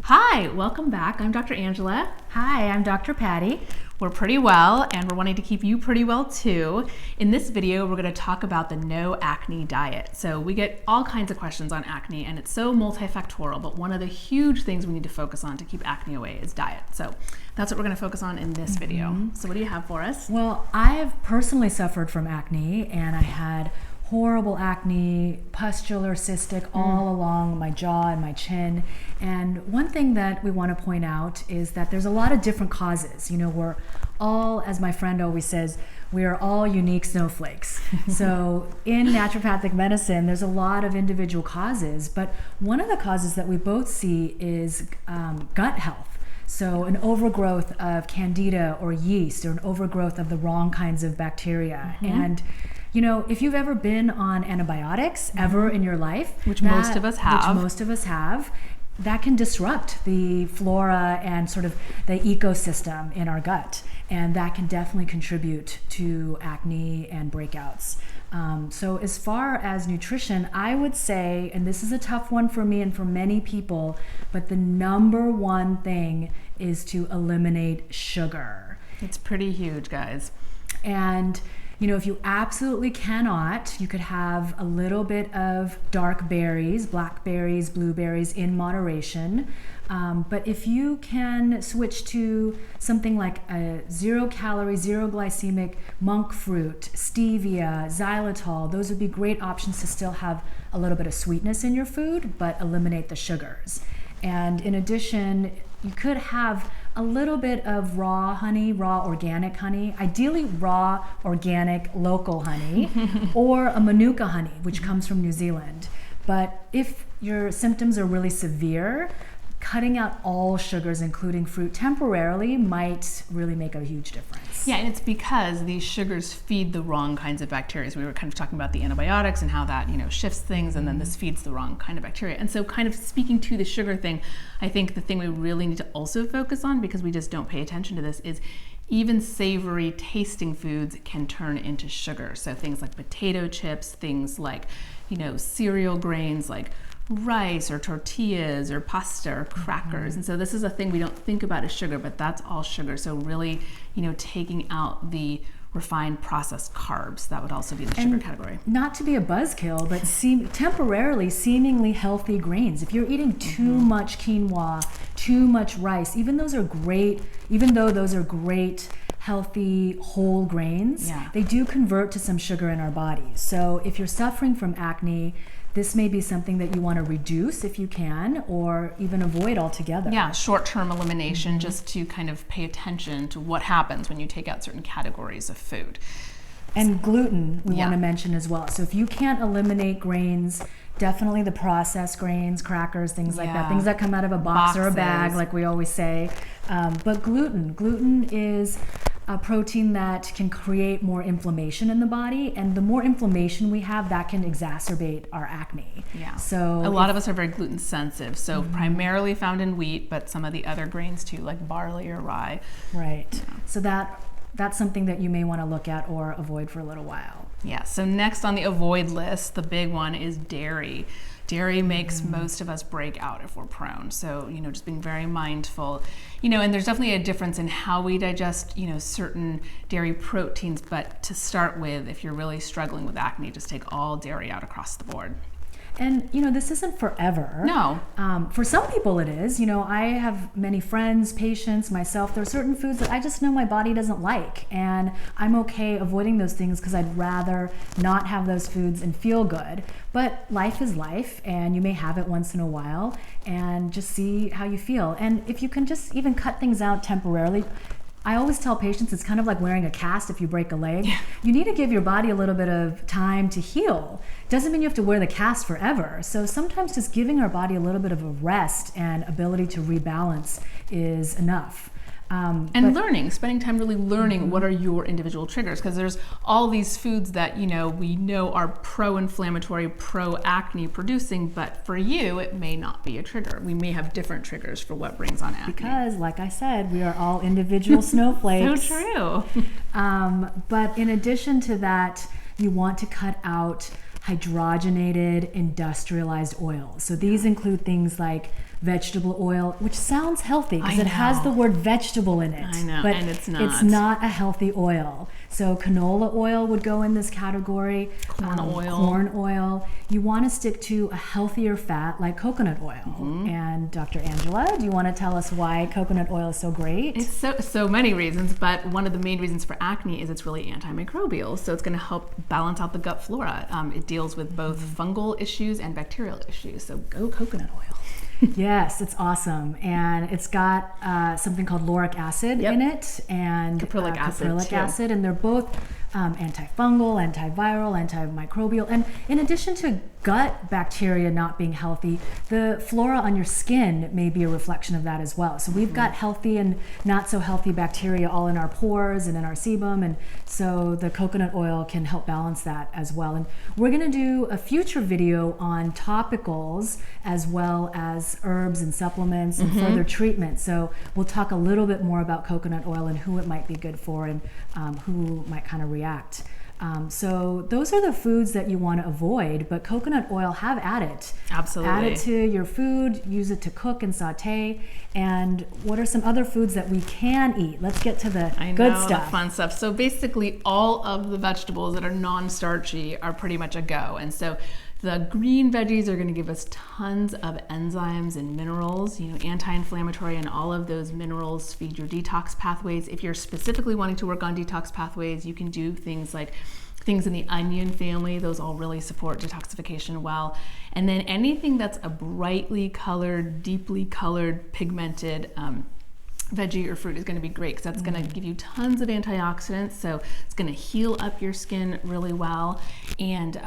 Hi, welcome back. I'm Dr. Angela. Hi, I'm Dr. Patty. We're pretty well, and we're wanting to keep you pretty well too. In this video, we're going to talk about the no acne diet. So we get all kinds of questions on acne, and it's so multifactorial, but one of the huge things we need to focus on to keep acne away is diet. So that's what we're going to focus on in this video. So what do you have for us? Well, I have personally suffered from acne, and I had horrible acne, pustular, cystic, all along my jaw and my chin. And one thing that we want to point out is that there's a lot of different causes. You know, we're all, as my friend always says, we are all unique snowflakes. So in naturopathic medicine, there's a lot of individual causes, but one of the causes that we both see is gut health. So an overgrowth of candida or yeast, or an overgrowth of the wrong kinds of bacteria. And you know, if you've ever been on antibiotics ever in your life, Which most of us have, that can disrupt the flora and sort of the ecosystem in our gut. And that can definitely contribute to acne and breakouts. So as far as nutrition, I would say, and this is a tough one for me and for many people, but the number one thing is to eliminate sugar. It's pretty huge, guys. And you know, if you absolutely cannot, you could have a little bit of dark berries, blackberries, blueberries in moderation. But if you can switch to something like a 0-calorie, 0-glycemic monk fruit, stevia, xylitol, those would be great options to still have a little bit of sweetness in your food, but eliminate the sugars. And in addition, you could have a little bit of raw honey, raw organic honey, ideally raw organic local honey, or a Manuka honey, which comes from New Zealand. But if your symptoms are really severe, cutting out all sugars, including fruit, temporarily might really make a huge difference. Yeah, and it's because these sugars feed the wrong kinds of bacteria. So we were kind of talking about the antibiotics and how that, you know, shifts things, and then this feeds the wrong kind of bacteria. And so kind of speaking to the sugar thing, I think the thing we really need to also focus on, because we just don't pay attention to this, is even savory tasting foods can turn into sugar. So things like potato chips, things like, you know, cereal grains like rice or tortillas or pasta or crackers. And so this is a thing we don't think about as sugar, but that's all sugar. So really, you know, taking out the refined processed carbs, that would also be in the sugar category. Not to be a buzzkill, but temporarily seemingly healthy grains. If you're eating too much quinoa, too much rice, even though those are great healthy whole grains, they do convert to some sugar in our bodies. So if you're suffering from acne, this may be something that you want to reduce if you can, or even avoid altogether. Yeah, short-term elimination, just to kind of pay attention to what happens when you take out certain categories of food. And gluten, we want to mention as well. So if you can't eliminate grains, definitely the processed grains, crackers, things like that, things that come out of a box or a bag, like we always say. But gluten is a protein that can create more inflammation in the body, and the more inflammation we have, that can exacerbate our acne. Yeah. So a lot of us are very gluten sensitive, so primarily found in wheat, but some of the other grains too, like barley or rye. Right. Yeah. So that's something that you may want to look at or avoid for a little while. Yeah. So next on the avoid list, the big one is dairy. Dairy makes most of us break out if we're prone. So, you know, just being very mindful, you know, and there's definitely a difference in how we digest, you know, certain dairy proteins. But to start with, if you're really struggling with acne, just take all dairy out across the board. And, you know, this isn't forever. No. For some people it is. You know, I have many friends, patients, myself. There are certain foods that I just know my body doesn't like. And I'm okay avoiding those things because I'd rather not have those foods and feel good. But life is life, and you may have it once in a while, and just see how you feel. And if you can just even cut things out temporarily, I always tell patients it's kind of like wearing a cast if you break a leg. You need to give your body a little bit of time to heal. Doesn't mean you have to wear the cast forever. So sometimes just giving our body a little bit of a rest and ability to rebalance is enough. Spending time really learning what are your individual triggers, because there's all these foods that, you know, we know are pro-inflammatory, pro-acne producing, but for you, it may not be a trigger. We may have different triggers for what brings on acne. Because, like I said, we are all individual snowflakes. So true. But in addition to that, you want to cut out hydrogenated industrialized oils. So these include things like vegetable oil, which sounds healthy because I it has know. the word vegetable in it. I know, but and it's not. It's not a healthy oil. So canola oil would go in this category. Corn oil. Corn oil. You want to stick to a healthier fat like coconut oil. Mm-hmm. And Dr. Angela, do you want to tell us why coconut oil is so great? It's so many reasons, but one of the main reasons for acne is it's really antimicrobial. So it's going to help balance out the gut flora. It deals with both fungal issues and bacterial issues. So go coconut oil. Yes, it's awesome, and it's got something called lauric acid Yep. in it, and Caprylic acid, caprylic too. acid, and they're both antifungal, antiviral, antimicrobial, and in addition to gut bacteria not being healthy, the flora on your skin may be a reflection of that as well. So we've got healthy and not so healthy bacteria all in our pores and in our sebum, and so the coconut oil can help balance that as well. And we're going to do a future video on topicals as well as herbs and supplements and further treatment. So we'll talk a little bit more about coconut oil and who it might be good for and who might kind of react. So those are the foods that you want to avoid, but coconut oil, have at it. Absolutely. Add it to your food, use it to cook and saute. And what are some other foods that we can eat? Let's get to the good stuff. The fun stuff. So basically all of the vegetables that are non-starchy are pretty much a go. And so the green veggies are going to give us tons of enzymes and minerals, anti-inflammatory, and all of those minerals feed your detox pathways. If you're specifically wanting to work on detox pathways, you can do things like things in the onion family. Those all really support detoxification well. And then anything that's a brightly colored, deeply colored, pigmented veggie or fruit is going to be great because that's going to give you tons of antioxidants. So it's going to heal up your skin really well. And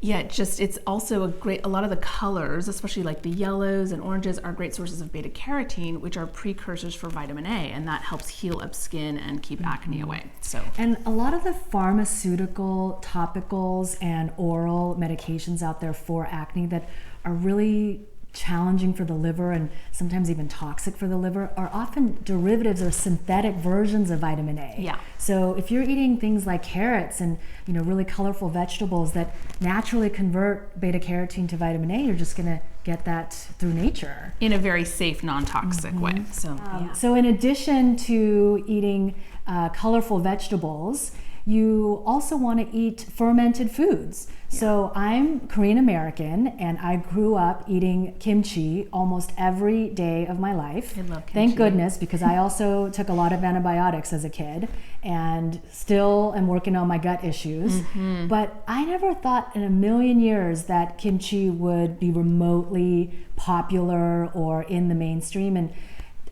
it's also a lot of the colors, especially like the yellows and oranges, are great sources of beta carotene, which are precursors for vitamin A, and that helps heal up skin and keep acne away. And a lot of the pharmaceutical topicals and oral medications out there for acne that are really challenging for the liver and sometimes even toxic for the liver are often derivatives or synthetic versions of vitamin A. Yeah. So if you're eating things like carrots and really colorful vegetables that naturally convert beta carotene to vitamin A, you're just going to get that through nature in a very safe, non-toxic way. So in addition to eating colorful vegetables, you also want to eat fermented foods. So I'm Korean American, and I grew up eating kimchi almost every day of my life. I love kimchi. Thank goodness, because I also took a lot of antibiotics as a kid and still am working on my gut issues. But I never thought in a million years that kimchi would be remotely popular or in the mainstream. And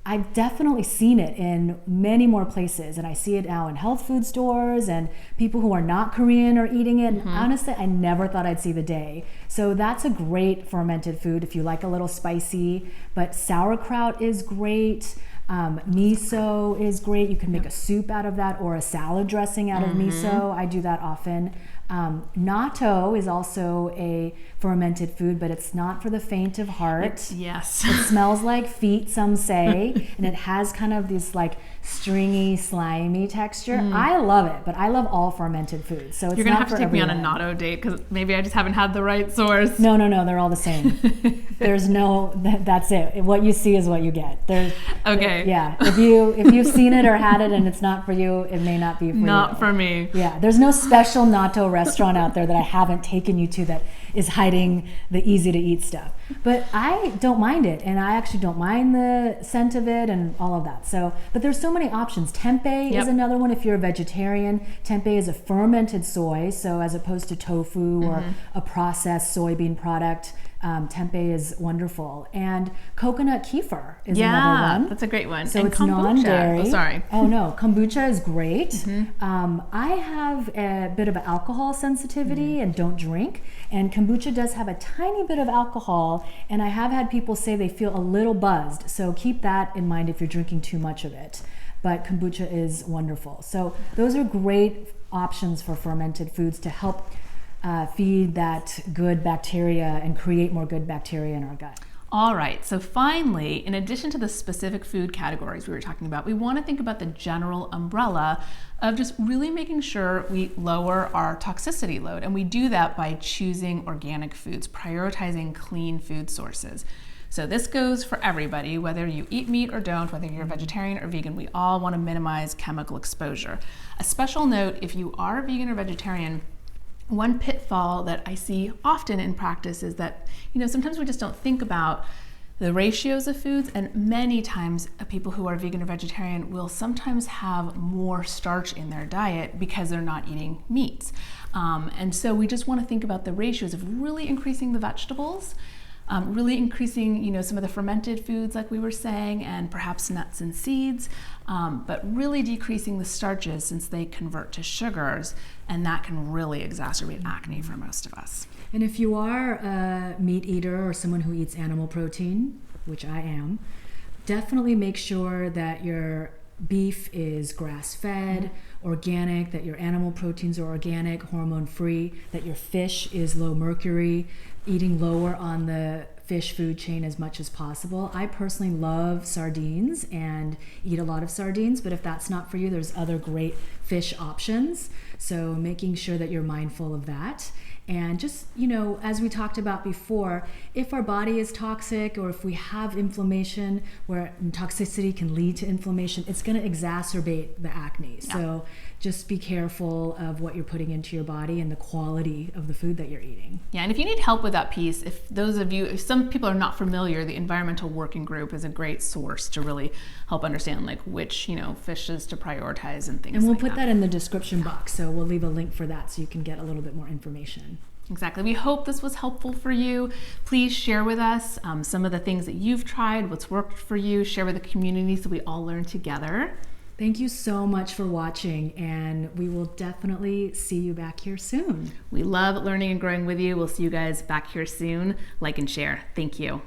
I've definitely seen it in many more places, and I see it now in health food stores, and people who are not Korean are eating it. And honestly, I never thought I'd see the day. So that's a great fermented food if you like a little spicy, but sauerkraut is great. Miso is great. You can make a soup out of that or a salad dressing out of miso. I do that often. Natto is also a fermented food, but it's not for the faint of heart. Yes. It smells like feet, some say, and it has kind of this like stringy, slimy texture. I love it, but I love all fermented foods. So it's You're gonna not have to for take me on a everyone. natto date because maybe I just haven't had the right source. No, they're all the same. There's no, that's it. What you see is what you get. Okay. Yeah. If you've seen it or had it and it's not for you, it may not be for you. Not for me. Yeah. There's no special natto restaurant out there that I haven't taken you to that is hiding the easy to eat stuff. But I don't mind it, and I actually don't mind the scent of it and all of that. So, but there's so many options. Tempeh is another one if you're a vegetarian. Tempeh is a fermented soy, so as opposed to tofu or a processed soybean product. Tempeh is wonderful. And coconut kefir is another one. That's a great one. So and it's kombucha. non-dairy. Oh, sorry. Oh no, kombucha is great. I have a bit of an alcohol sensitivity and don't drink. And kombucha does have a tiny bit of alcohol, and I have had people say they feel a little buzzed. So keep that in mind if you're drinking too much of it. But kombucha is wonderful. So those are great options for fermented foods to help feed that good bacteria and create more good bacteria in our gut. All right, so finally, in addition to the specific food categories we were talking about, we want to think about the general umbrella of just really making sure we lower our toxicity load. And we do that by choosing organic foods, prioritizing clean food sources. So this goes for everybody, whether you eat meat or don't, whether you're vegetarian or vegan, we all want to minimize chemical exposure. A special note, if you are vegan or vegetarian, one pitfall that I see often in practice is that, sometimes we just don't think about the ratios of foods, and many times people who are vegan or vegetarian will sometimes have more starch in their diet because they're not eating meats. And so we just want to think about the ratios of really increasing the vegetables, really increasing, some of the fermented foods like we were saying, and perhaps nuts and seeds, but really decreasing the starches since they convert to sugars, and that can really exacerbate acne for most of us. And if you are a meat eater or someone who eats animal protein, which I am, definitely make sure that your beef is grass-fed, organic, that your animal proteins are organic, hormone-free, that your fish is low mercury, eating lower on the fish food chain as much as possible. I personally love sardines and eat a lot of sardines, but if that's not for you, there's other great fish options. So making sure that you're mindful of that. And just, as we talked about before, if our body is toxic or if we have inflammation, where toxicity can lead to inflammation, it's going to exacerbate the acne. Yeah. So just be careful of what you're putting into your body and the quality of the food that you're eating. Yeah, and if you need help with that piece, if some people are not familiar, the Environmental Working Group is a great source to really help understand which, fishes to prioritize and things like that. And we'll put that in the description box, so we'll leave a link for that so you can get a little bit more information. Exactly. We hope this was helpful for you. Please share with us some of the things that you've tried, what's worked for you. Share with the community so we all learn together. Thank you so much for watching, and we will definitely see you back here soon. We love learning and growing with you. We'll see you guys back here soon. Like and share. Thank you.